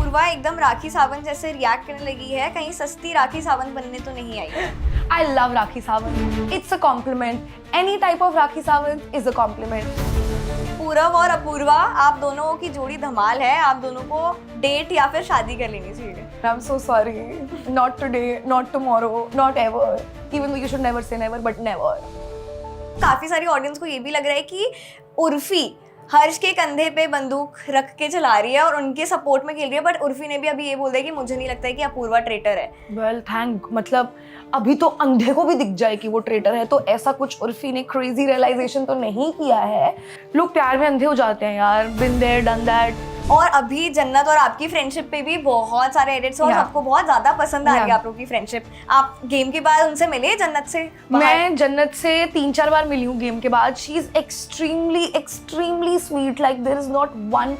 अपूर्वा एकदम राखी सावंत जैसे रिएक्ट करने लगी है, कहीं सस्ती राखी सावंत बनने तो नहीं आई है। I love Rakhi Sawant. It's a compliment. Any type of Rakhi Sawant is a compliment. पूरव और अपूर्वा, आप दोनों की जोड़ी धमाल है, आप दोनों को डेट या फिर शादी कर लेनी चाहिए। I'm so sorry. Not today, not tomorrow, not ever. Even though you should never say never, but never. काफी सारी ऑडियंस को ये भी लग रहा है कि उर्फी हर्ष के कंधे पे बंदूक रख के चला रही है और उनके सपोर्ट में खेल रही है, बट उर्फी ने भी अभी ये बोल दिया कि मुझे नहीं लगता है कि अपूर्वा ट्रेटर है। Well, मतलब अभी तो अंधे को भी दिख जाए कि वो ट्रेटर है, तो ऐसा कुछ उर्फी ने क्रेजी रियलाइजेशन तो नहीं किया है। लोग प्यार में अंधे हो जाते हैं यार, बिन देयर डन दैट। और अभी जन्नत और आपकी फ्रेंडशिप पे भी बहुत सारे एडिट्स और सबको बहुत ज्यादा पसंद आ रही है आप लोग की फ्रेंडशिप। आप गेम के बाद उनसे मिले जन्नत से? मैं जन्नत से 3-4 बार मिली हूँ गेम के बाद। She is extremely sweet, like there is not one.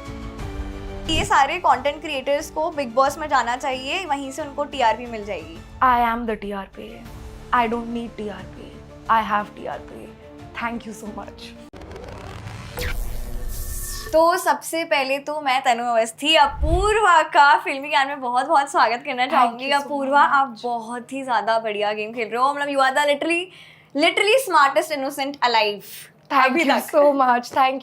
ये सारे कंटेंट क्रिएटर्स को बिग बॉस में जाना चाहिए, वहीं से उनको टीआरपी मिल जाएगी। I am the TRP, I don't need TRP, I have TRP. Thank you so much. तो सबसे पहले तो मैं तनु अवस्थी अपूर्वा का फिल्मी ज्ञान में बहुत बहुत स्वागत करना चाहूंगी। अपूर्वा, आप बहुत ही ज्यादा बढ़िया गेम खेल रहे हो, मतलब you are the literally smartest innocent alive. Thank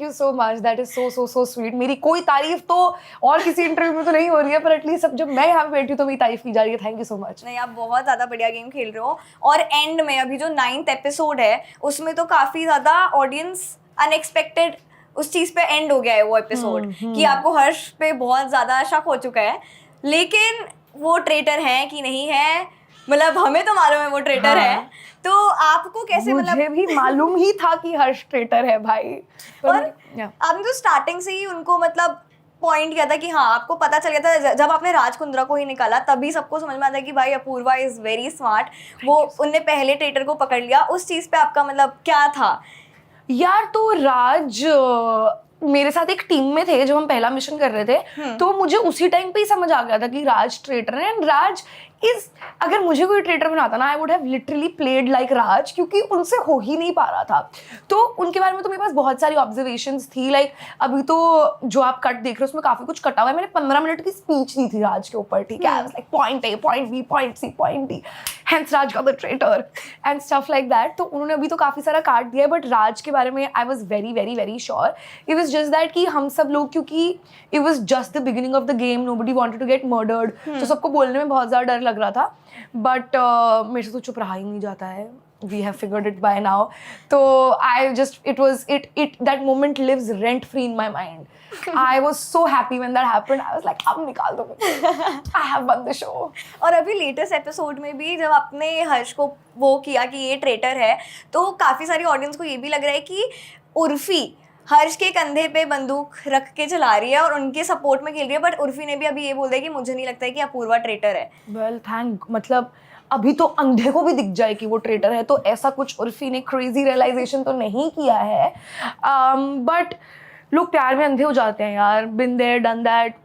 you so much, that is so sweet. मेरी कोई तारीफ तो और किसी इंटरव्यू में तो नहीं हो रही है, पर एटलीस्ट अब जब मैं यहाँ पे बैठी हूँ तो मेरी तारीफ की जा रही है। Thank you so much. नहीं, आप बहुत ज्यादा बढ़िया गेम खेल रहे हो। और एंड में अभी जो 9th एपिसोड है उसमें तो काफी ज्यादा ऑडियंस अनएक्सपेक्टेड उस चीज पे एंड हो गया है वो एपिसोड कि आपको हर्ष पे बहुत ज्यादा शक हो चुका है, लेकिन वो ट्रेटर है कि नहीं है, मतलब हमें तो मालूम है वो ट्रेटर है, तो आपको कैसे, मतलब मुझे भी मालूम ही था कि हर्ष ट्रेटर है भाई। और आपने तो स्टार्टिंग से ही उनको मतलब पॉइंट किया था कि हाँ, आपको पता चल गया था जब आपने राज कुंद्रा को ही निकाला, तभी सबको समझ में आता है कि भाई अपूर्वा इज वेरी स्मार्ट। वो उनने पहले ट्रेटर को पकड़ लिया, उस चीज पे आपका मतलब क्या था? यार तो राज मेरे साथ एक टीम में थे जब हम पहला मिशन कर रहे थे, तो मुझे उसी टाइम पे ही समझ आ गया था कि राज ट्रेटर है। एंड राज इज, अगर मुझे कोई ट्रेटर बनाता ना, I would have literally played like Raj, क्योंकि उनसे हो ही नहीं पा रहा था। तो उनके बारे में तो मेरे पास बहुत सारी ऑब्जर्वेशंस थी। लाइक अभी तो जो आप कट देख रहे हो उसमें काफी कुछ कटा हुआ है। मैंने 15 मिनट की स्पीच दी थी राज के ऊपर, ठीक है, like point A, point B, point C, point D, hence Raj का the traitor and stuff like that. तो उन्होंने अभी तो काफी सारा काट दिया है, बट राज के बारे में I was very sure. It was just that कि हम सब लोग, क्योंकि it was just the beginning of the game, nobody wanted to get murdered, तो सबको बोलने में बहुत ज्यादा डर लग रहा था। बट मेरे से तो चुप रहा ही नहीं जाता है, we have figured it by now. So that moment lives rent free in my mind. I was so happy when that happened. I was like, अब निकाल दो मुझे, I have won the show. और अभी लेटेस्ट एपिसोड में भी जब आपने हर्ष को वो किया कि ये ट्रेटर है, तो काफी सारी ऑडियंस को ये भी लग रहा है कि उर्फी हर्ष के कंधे पे बंदूक रख के चला रही है और उनके सपोर्ट में खेल रही है, बट उर्फी ने भी अभी ये बोल दिया कि मुझे नहीं लगता है कि अपूर्वा ट्रेटर है। Well, मतलब अभी तो अंधे को भी दिख जाए कि वो ट्रेटर है, तो ऐसा कुछ उर्फी ने क्रेजी रियलाइजेशन तो नहीं किया है। बट लोग प्यार में अंधे हो जाते हैं यार, been there done that.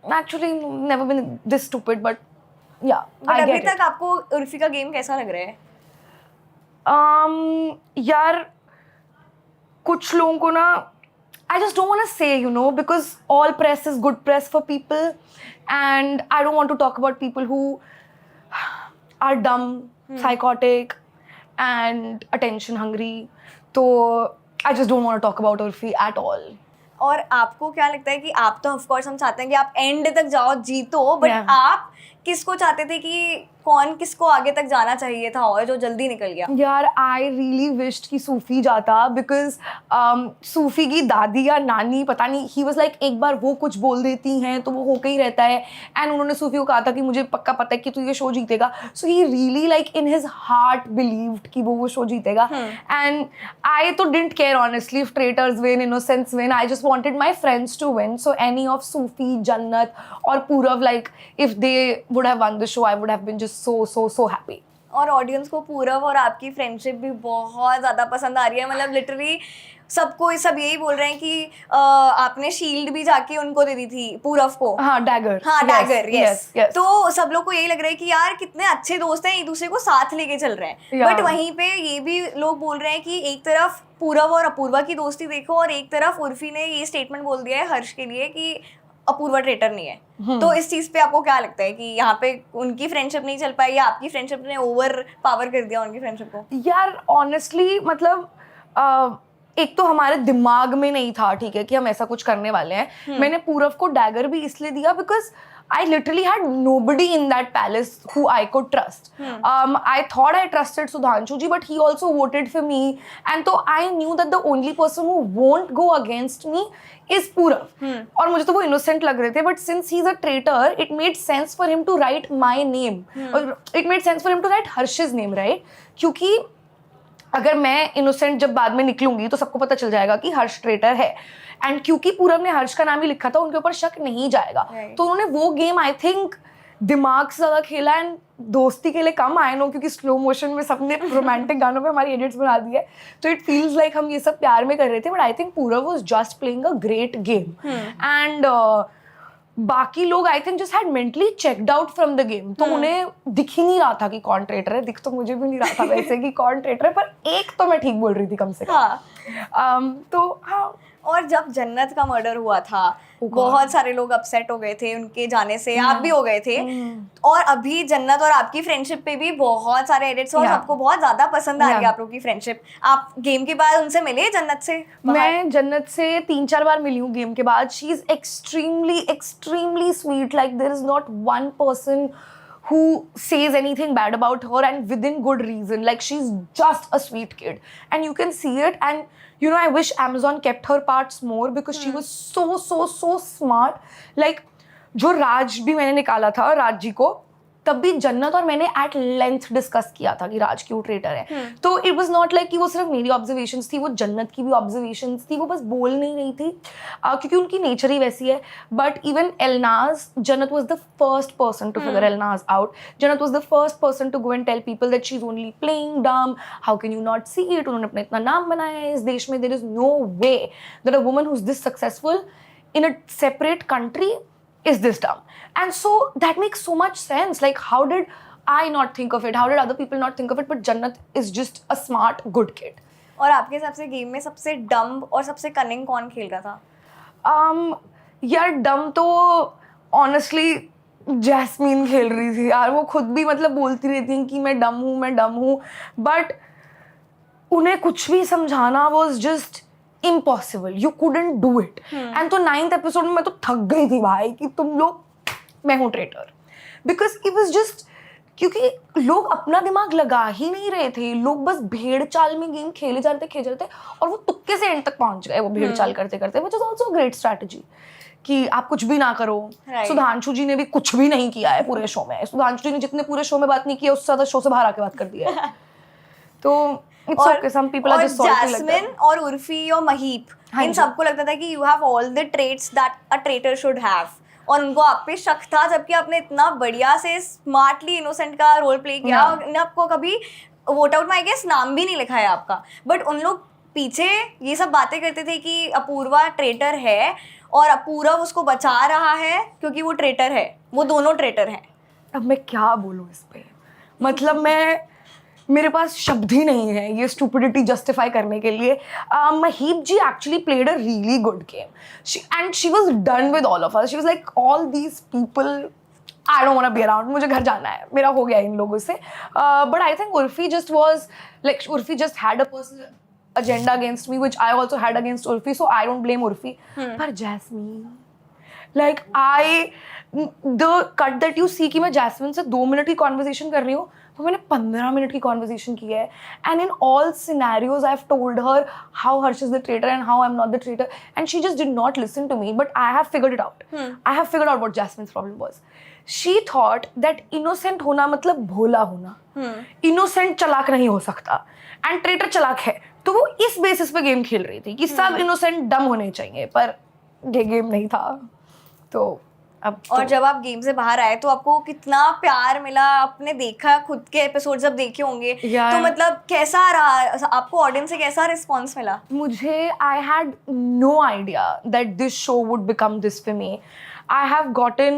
Actually never been this stupid, but yeah अभी तक आपको उर्फी का गेम कैसा लग रहा है? यार कुछ लोगों को ना, I just don't want to say, you know, because all press is good press for people, and I don't want to talk about people who are dumb, psychotic, and attention hungry. So I just don't want to talk about Urfi at all. और आपको क्या लगता है कि आप तो of course हम चाहते हैं कि आप एंड तक जाओ, जीतो, बट आप किसको चाहते थे कि कौन किसको आगे तक जाना चाहिए था और जो जल्दी निकल गया? यार आई रियली विश्ड कि सूफी जाता, बिकॉज सूफी की दादी या नानी पता नहीं, ही वाज लाइक एक बार वो कुछ बोल देती हैं तो वो होकर ही रहता है। एंड उन्होंने सूफी को कहा था कि मुझे पक्का पता है कि तू ये शो जीतेगा, so he really like in his heart believed कि वो शो जीतेगा। एंड आई तो didn't care honestly if traitors win, innocents win, I just wanted my friends to win. So any of Sufi, Jannat और Purav, like if they would have won the show, I would have been just so happy. और audience को पूरव और आपकी friendship भी बहुत ज़्यादा पसंद आ रही है, मतलब लिटरली सब यही बोल रहे हैं कि आपने शील्ड भी जाके उनको दे दी थी पूरव को। हाँ, डैगर। हाँ, डैगर, यस। तो सब लोग को यही लग रहा है कि यार कितने अच्छे दोस्त हैं, एक दूसरे को साथ लेके चल रहे हैं। बट वहीं पे ये भी लोग बोल रहे हैं कि एक तरफ पूरव और अपूर्वा की दोस्ती देखो और एक तरफ उर्फी ने ये स्टेटमेंट बोल दिया है हर्ष के लिए कि अपूर्वा ट्रेटर नहीं है। तो इस चीज पे आपको क्या लगता है कि यहाँ पे उनकी फ्रेंडशिप नहीं चल पाई या आपकी फ्रेंडशिप ने ओवर पावर कर दिया उनकी फ्रेंडशिप को? यार ऑनेस्टली मतलब एक तो हमारे दिमाग में नहीं था, ठीक है, कि हम ऐसा कुछ करने वाले हैं। मैंने पूरव को डैगर भी इसलिए दिया because I literally had nobody in that palace who I could trust. I thought I trusted Sudhanshu ji, but he also voted for me. And so I knew that the only person who won't go against me is Purav. और मुझे तो वो innocent लग रहे थे, but since he's a traitor, it made sense for him to write my name. और it made sense for him to write Harsh's name, right? क्योंकि अगर मैं इनोसेंट जब बाद में निकलूंगी तो सबको पता चल जाएगा कि हर्ष ट्रेटर है, एंड क्योंकि पूरव ने हर्ष का नाम ही लिखा था उनके ऊपर शक नहीं जाएगा। तो उन्होंने वो गेम आई थिंक दिमाग से ज्यादा खेला एंड दोस्ती के लिए कम। आई नो क्योंकि स्लो मोशन में सबने रोमांटिक गानों पे हमारी एडिट्स बना दी है, तो इट फील्स लाइक हम ये सब प्यार में कर रहे थे, but I think Purav was just playing a great game and बाकी लोग I think just had mentally checked out from the game. तो उन्हें दिख ही नहीं रहा था कि कौन ट्रेटर है, दिख तो मुझे भी नहीं रहा था वैसे कि कौन ट्रेटर है, पर एक तो मैं ठीक बोल रही थी कम से कम। तो हाँ। और जब जन्नत का मर्डर हुआ था बहुत सारे लोग अपसेट हो गए थे उनके जाने से, आप भी हो गए थे। और अभी जन्नत और आपकी फ्रेंडशिप पे भी बहुत सारे एडिट्स और सबको बहुत ज्यादा पसंद आ रही है आप लोग की फ्रेंडशिप। आप गेम के बाद उनसे मिले जन्नत से? मैं जन्नत से 3-4 बार मिली हूँ गेम के बाद। She is extremely sweet, like there is not one person who says anything bad about her, and within good reason. Like she's just a sweet kid and you can see it, and you know I wish Amazon kept her parts more because she was so smart. Like जो राज भी मैंने निकाला था राज जी को, तब भी जन्नत और मैंने एट लेंथ डिस्कस किया था कि राज क्यों ट्रेटर है। तो इट वाज नॉट लाइक कि वो सिर्फ मेरी ऑब्जर्वेशंस थी, वो जन्नत की भी ऑब्जर्वेशंस थी, वो बस बोल नहीं रही थी क्योंकि उनकी नेचर ही वैसी है। But even Elnaaz, Jannat was the first person to figure Elnaaz out. Jannat was the first person to go and tell people that she is only playing dumb, how can you not see it. उन्होंने अपना इतना नाम बनाया है इस देश में, there is no way that a woman who is this successful in a separate country is this dumb. And so that makes so much sense. Like how did I not think of it? How did other people not think of it? But Jannat is just a smart, good kid. और आपके हिसाब से game में सबसे डम और सबसे cunning कौन खेल रहा था? यार डम तो ऑनेस्टली जैस्मीन खेल रही थी यार। वो खुद भी मतलब बोलती रहती कि मैं डम हूँ, बट उन्हें कुछ भी समझाना was just impossible. You couldn't do it. And तो 9th episode में मैं तो थक गई थी भाई कि तुम लोग, मैं हूँ traitor, because it was just क्योंकि लोग अपना दिमाग लगा ही नहीं रहे थे। लोग बस भेड़ चाल में गेम खेले जा रहे थे और वो तुक्के से एंड तक पहुंच गए वो भेड़ चाल करते करते, which is also a great strategy कि आप कुछ भी ना करो। सुधांशु जी ने भी कुछ भी नहीं किया है पूरे शो में। सुधांशु जी ने जितने पूरे शो में बात नहीं की है उससे ज्यादा शो से बाहर आके बात कर दिया है। तो It's okay. Some people are just salty like that. Jasmin और उर्फी और महीप, इन सबको लगता था कि you have all the traits that a traitor should have, और उनको आप पे शक था, जबकि आपने इतना बढ़िया से स्मार्टली इनोसेंट का रोल प्ले किया। उन्होंने आपको कभी वोट आउट में आई गेस नाम भी नहीं लिखा है आपका, बट उन लोग पीछे ये सब बातें करते थे कि अपूर्वा ट्रेटर है और अपूर्व उसको बचा रहा है क्योंकि वो ट्रेटर है। वो दोनों ट्रेटर हैं। अब मैं क्या बोलूँ इस पे, मतलब मेरे पास शब्द ही नहीं है ये स्टूपिडिटी जस्टिफाई करने के लिए। Mahip ji actually played a really good game and she was done with all of us. She was like all these people I don't want to be around, मुझे घर जाना है, मेरा हो गया इन लोगों से। But I think Urfi just was like, Urfi just had a personal agenda against me which I also had against Urfi, so I don't blame Urfi. But Jasmine, like the cut that you see कि मैं jasmine से 2 minute की conversation कर रही हूँ, तो मैंने 15 minute की कॉन्वर्सेशन की है। And in all scenarios I have told her how Harsh is the traitor and how I am not the traitor, and she just did not listen to me. But I have figured it out. I have figured out what Jasmin's problem was. She thought that innocent होना मतलब भोला होना। Innocent चलाक नहीं हो सकता and traitor चलाक है। तो वो इस बेसिस पे गेम खेल रही थी कि सब इनोसेंट डम होने चाहिए, पर ये गेम नहीं था। तो अब और जब आप गेम से बाहर आए तो आपको कितना प्यार मिला? आपने देखा खुद के एपिसोड जब देखे होंगे, तो मतलब कैसा रहा आपको? ऑडियंस से कैसा रिस्पॉन्स मिला? मुझे I had no idea that this show would become this for me. I have gotten,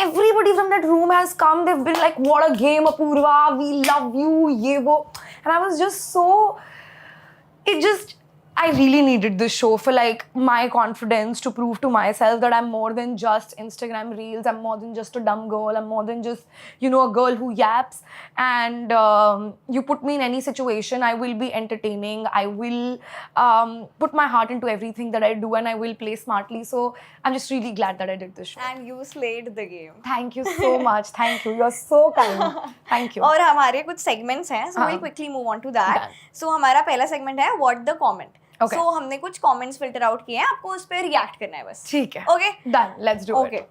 everybody from that room has come, they've been like, what a game Apurva, we love you, ye wo. And I was just so, it just I really needed this show for like my confidence to prove to myself that I'm more than just Instagram reels. I'm more than just a dumb girl. I'm more than just, you know, a girl who yaps. And you put me in any situation, I will be entertaining. I will put my heart into everything that I do, and I will play smartly. So I'm just really glad that I did this show. And you slayed the game. Thank you so much. Thank you. You're so kind. Thank you. और हमारे कुछ segments हैं, so will quickly move on to that. Done. So हमारा पहला segment है what the comment. Okay. So हमने कुछ comments filter out किए हैं, आपको उस पर रिएक्ट करना है बस. ठीक है. Okay Done. Let's do okay. it.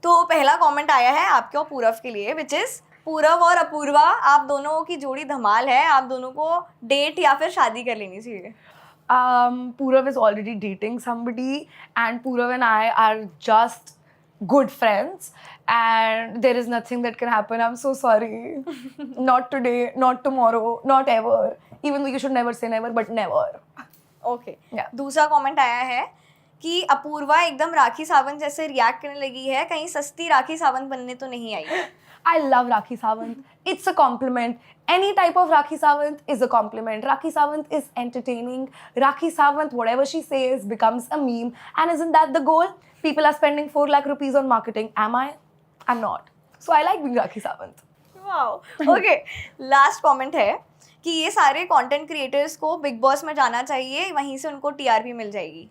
तो पहला कमेंट आया है आपके और पूरव के लिए, विच इज पूरव और अपूर्वा, आप दोनों की जोड़ी धमाल है, आप दोनों को डेट या फिर शादी कर लेनी चाहिए. Purav is already dating somebody, and Purav and I are just good friends, and there is nothing that can happen. I'm so sorry. Not today, not tomorrow, not ever. Even though you should never say never, but never. Okay. Yeah. दूसरा comment आया है कि अपूर्वा एकदम राखी सावंत जैसे react करने लगी है, कहीं सस्ती राखी सावंत बनने तो नहीं आई. I love Rakhi Sawant. It's a compliment. Any type of Rakhi Sawant is a compliment. Rakhi Sawant is entertaining. Rakhi Sawant, whatever she says, becomes a meme. And isn't that the goal? People are spending 4 lakh rupees on marketing. Am I? I'm not. So I like being Rakhi Sawant. Wow. Okay. Last comment है कि ये सारे content creators को Bigg Boss में जाना चाहिए, वहीं से उनको टीआरपी मिल जाएगी.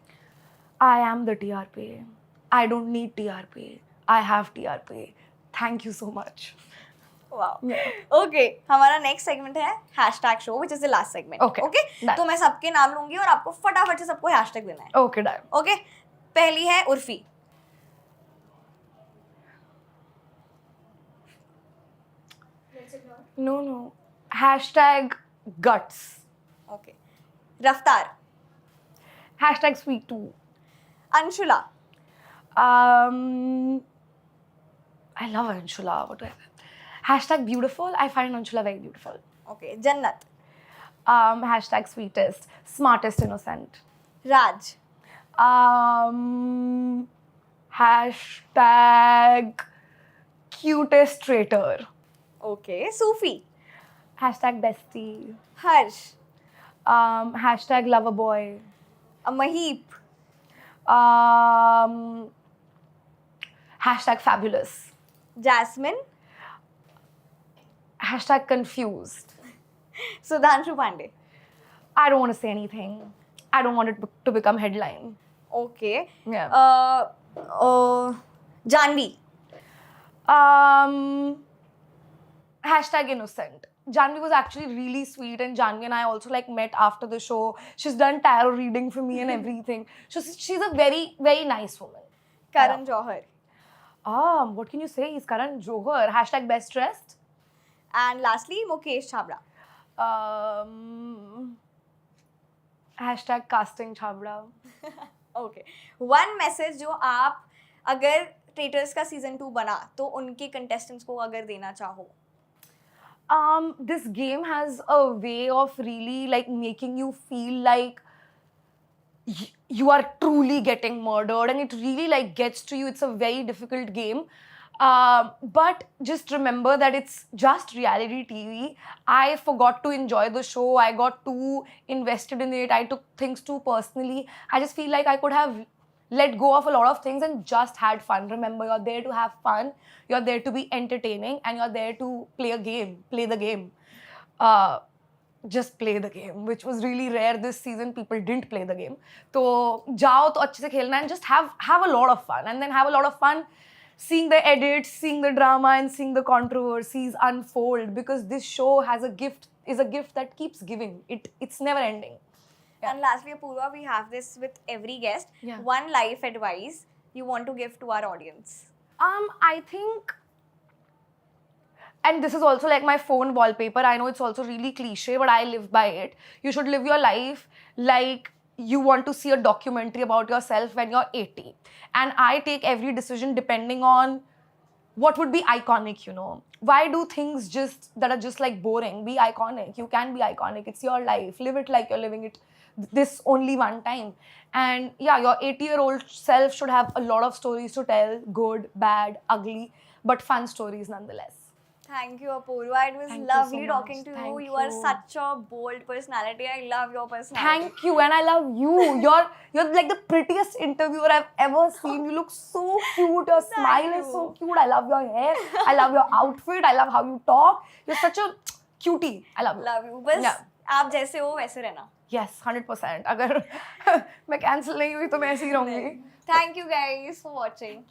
I am the TRP. I don't need TRP. I have TRP. Thank you so much. Wow. Okay. हमारा नेक्स्ट सेगमेंट है hashtag show, which is the last segment. Okay, okay. done. तो मैं सबके नाम लूंगी और आपको फटाफट से सबको हैशटैग देना है. Okay, done. ओके. पहली है Urfi. No. Hashtag guts. Okay. रफ्तार. Hashtag sweet too. Anshula. I love Anshula. What do I have? Hashtag beautiful. I find Anshula very beautiful. Okay. Jannat. Hashtag sweetest. Smartest innocent. Raj. Hashtag cutest traitor. Okay. Sufi. Hashtag bestie. Harsh. Hashtag lover boy. Maheep. Hashtag fabulous. Jasmin. Hashtag confused. Sudhanshu Pandey. I don't want to say anything. I don't want it to become headline. Okay. Yeah. Janvi. Hashtag innocent. Janvi was actually really sweet, and Janvi and I also like met after the show. She's done tarot reading for me and everything. She's a very, very nice woman. Karan Johar. What can you say? He's Karan Johar. Hashtag best dressed. And lastly Mukesh Chhabra. Hashtag casting Chabra. Okay. One message जो आप अगर traitors का season 2 बना तो उनके contestants को अगर देना चाहो. This game has a way of really like making you feel like you are truly getting murdered, and it really like gets to you. It's a very difficult game, but just remember that it's just reality TV. I forgot to enjoy the show. I got too invested in it. I took things too personally. I just feel like I could have let go of a lot of things and just had fun. Remember, you're there to have fun, you're there to be entertaining, and you're there to play a game, play the game. Just play the game, which was really rare this season. People didn't play the game. So jao to अच्छे से खेलना and just have a lot of fun, and then have a lot of fun seeing the edits, seeing the drama, and seeing the controversies unfold, because this show is a gift that keeps giving. It's never ending. And lastly, Apurva, we have this with every guest. Yeah. One life advice you want to give to our audience. I think, and this is also like my phone wallpaper. I know it's also really cliche, but I live by it. You should live your life like you want to see a documentary about yourself when you're 80. And I take every decision depending on what would be iconic, you know. Why do things that are just like boring? Be iconic. You can be iconic. It's your life. Live it like you're living it this only one time. And yeah, your 80-year-old self should have a lot of stories to tell, good, bad, ugly, but fun stories nonetheless. Thank you, Apurva. It was Thank you lovely so talking much. to you. Thank You are you. such a bold personality. I love your personality. Thank you, and I love you. You're like the prettiest interviewer I've ever seen. You look so cute. Your smile is so you. cute. I love your hair. I love your outfit. I love how you talk. You're such a cutie. I love you. Love you. बस Yeah. आप जैसे हो वैसे रहना. Yes, 100%. अगर मैं cancel नहीं हुई तो मैं ऐसी ही रहूंगी. Thank you guys for watching.